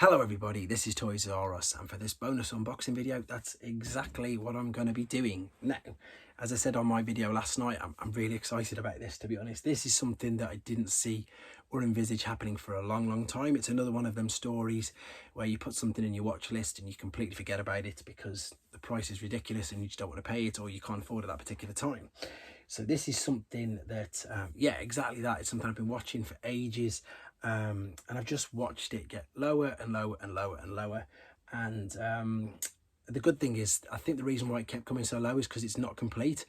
Hello everybody, this is Toys R Us, and for this bonus unboxing video, that's exactly what I'm going to be doing. Now, as I said on my video last night, I'm really excited about this, to be honest. This is something that I didn't see or envisage happening for a long time. It's another one of them stories where you put something in your watch list and you completely forget about it because the price is ridiculous and you just don't want to pay it, or you can't afford it at that particular time. So this is something that, yeah, exactly that. It's something I've been watching for ages. And I've just watched it get lower and lower and lower and lower. And the good thing is, I think the reason why it kept coming so low is because it's not complete,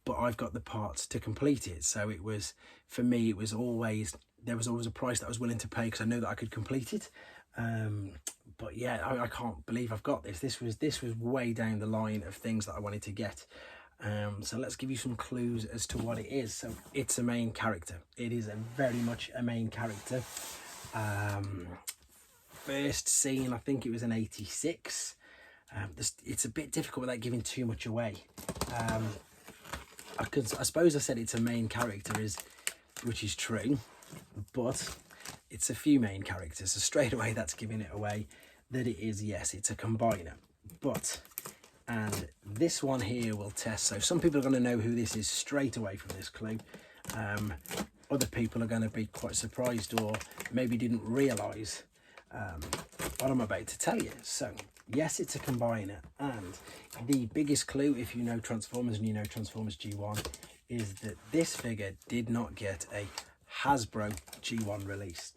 but I've got the parts to complete it. So it was, for me, it was always, there was always a price that I was willing to pay because I knew that I could complete it. But yeah, I can't believe I've got this. This was way down the line of things that I wanted to get. So let's give you some clues as to what it is. So it's a main character. It is very much a main character. First seen, I think it was in '86. It's a bit difficult without giving too much away. I suppose I said it's a main character, which is true, but it's a few main characters. So straight away, that's giving it away that it is, yes, it's a combiner. And this one here will test. So some people are going to know who this is straight away from this clue. Other people are going to be quite surprised or maybe didn't realise what I'm about to tell you. So yes, it's a combiner. And the biggest clue, if you know Transformers and you know Transformers G1, is that this figure did not get a Hasbro G1 release.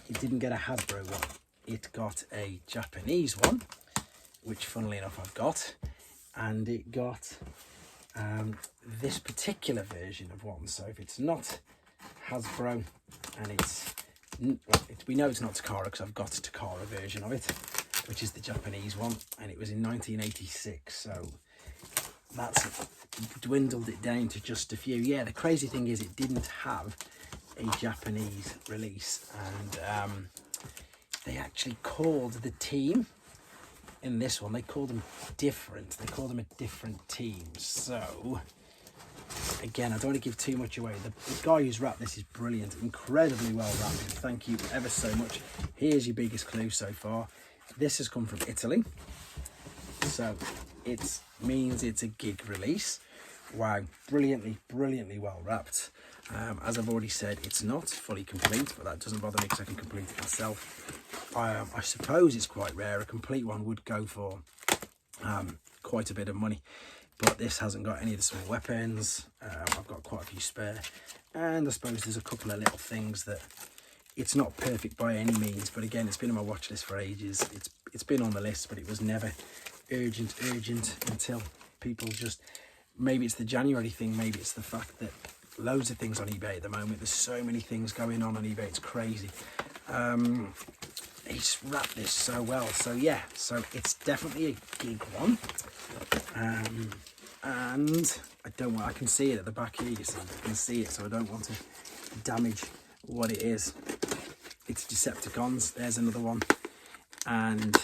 It didn't get a Hasbro one. It got a Japanese one, which funnily enough I've got, and it got this particular version of one. So if it's not Hasbro, and we know it's not Takara because I've got a Takara version of it, which is the Japanese one, and it was in 1986. So that's dwindled it down to just a few. Yeah, the crazy thing is it didn't have a Japanese release, and they actually called the team in this one, they called them different. They called them a different team. So again, I don't want to give too much away. The guy who's wrapped this is brilliant, incredibly well wrapped. Thank you ever so much. Here's your biggest clue so far. This has come from Italy, so it means it's a gig release. Wow, brilliantly well wrapped. As I've already said, it's not fully complete, but that doesn't bother me because I can complete it myself. I suppose it's quite rare. A complete one would go for quite a bit of money, but this hasn't got any of the small weapons. I've got quite a few spare, and I suppose there's a couple of little things that it's not perfect by any means, but again, it's been on my watch list for ages. It's been on the list, but it was never urgent until people just, maybe it's the January thing, maybe it's the fact that loads of things on eBay at the moment. There's so many things going on eBay, it's crazy. He's wrapped this so well. So yeah, so it's definitely a gig one. And I can see it at the back here, you see, I can see it, so I don't want to damage what it is. It's Decepticons, there's another one. And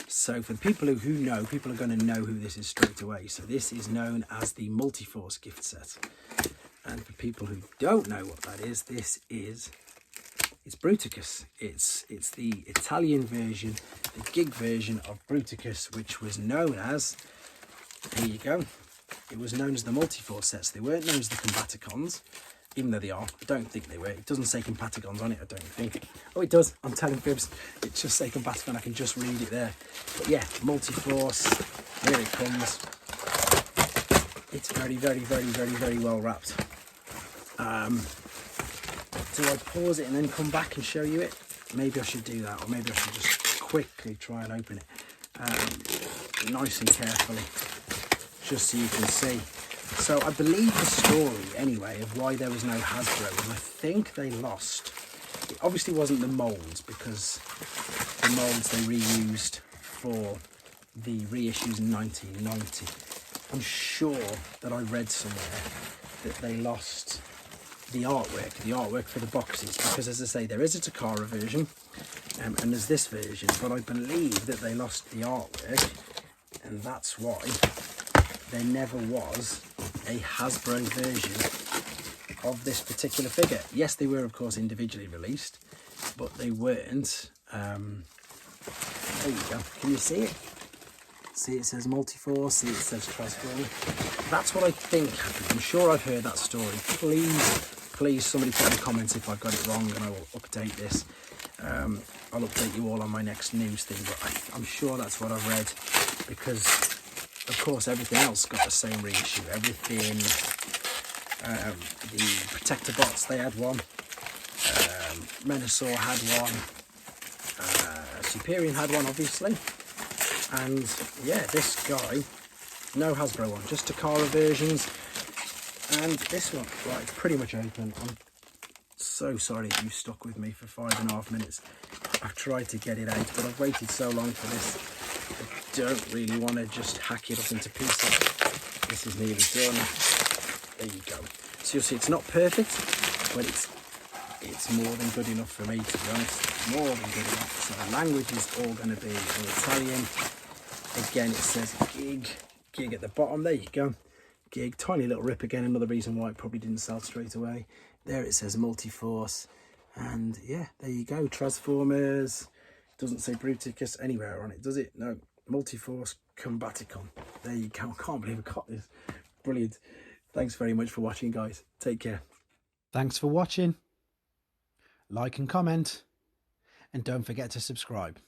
so for the people who know, people are going to know who this is straight away. So this is known as the Multiforce gift set. And for people who don't know what that is, it's Bruticus. It's the Italian version, the gig version of Bruticus, which was known as, here you go, it was known as the Multiforce sets. They weren't known as the Combaticons, even though they are. I don't think they were. It doesn't say Combaticons on it, I don't think. Oh, it does. I'm telling fibs. It just say Combaticon. I can just read it there. But yeah, Multiforce, here it comes. It's very well wrapped. Do I pause it and then come back and show you it? Maybe I should do that, or maybe I should just quickly try and open it nice and carefully, just so you can see. So I believe the story anyway of why there was no Hasbro was, I think they lost, it obviously wasn't the molds, because the molds they reused for the reissues in 1990. I'm sure that I read somewhere that they lost the artwork for the boxes, because as I say, there is a Takara version and there's this version, but I believe that they lost the artwork, and that's why there never was a Hasbro version of this particular figure. Yes, they were of course individually released, but they weren't There you go. Can you see it? See, it says Multiforce. See, it says Transformer. That's what I think happened. I'm sure I've heard that story. Please, somebody put in the comments if I've got it wrong, and I will update this. I'll update you all on my next news thing, but I'm sure that's what I've read, because of course everything else got the same reissue. Everything, the Protector bots, they had one. Menasor had one. Superior had one, obviously. And yeah, this guy, no Hasbro one, just Takara versions. And this one, right, it's pretty much open. I'm so sorry if you've stuck with me for 5.5 minutes. I've tried to get it out, but I've waited so long for this. I don't really want to just hack it up into pieces. This is nearly done. There you go. So you'll see it's not perfect, but it's more than good enough for me, to be honest. More than good enough. So the language is all going to be in Italian. Again, it says gig at the bottom. There you go. Gig, tiny little rip again. Another reason why it probably didn't sell straight away. There it says Multiforce. And yeah, there you go. Transformers. Doesn't say Bruticus anywhere on it, does it? No. Multiforce Combaticon. There you go. I can't believe I got this. Brilliant. Thanks very much for watching, guys. Take care. Thanks for watching. Like and comment. And don't forget to subscribe.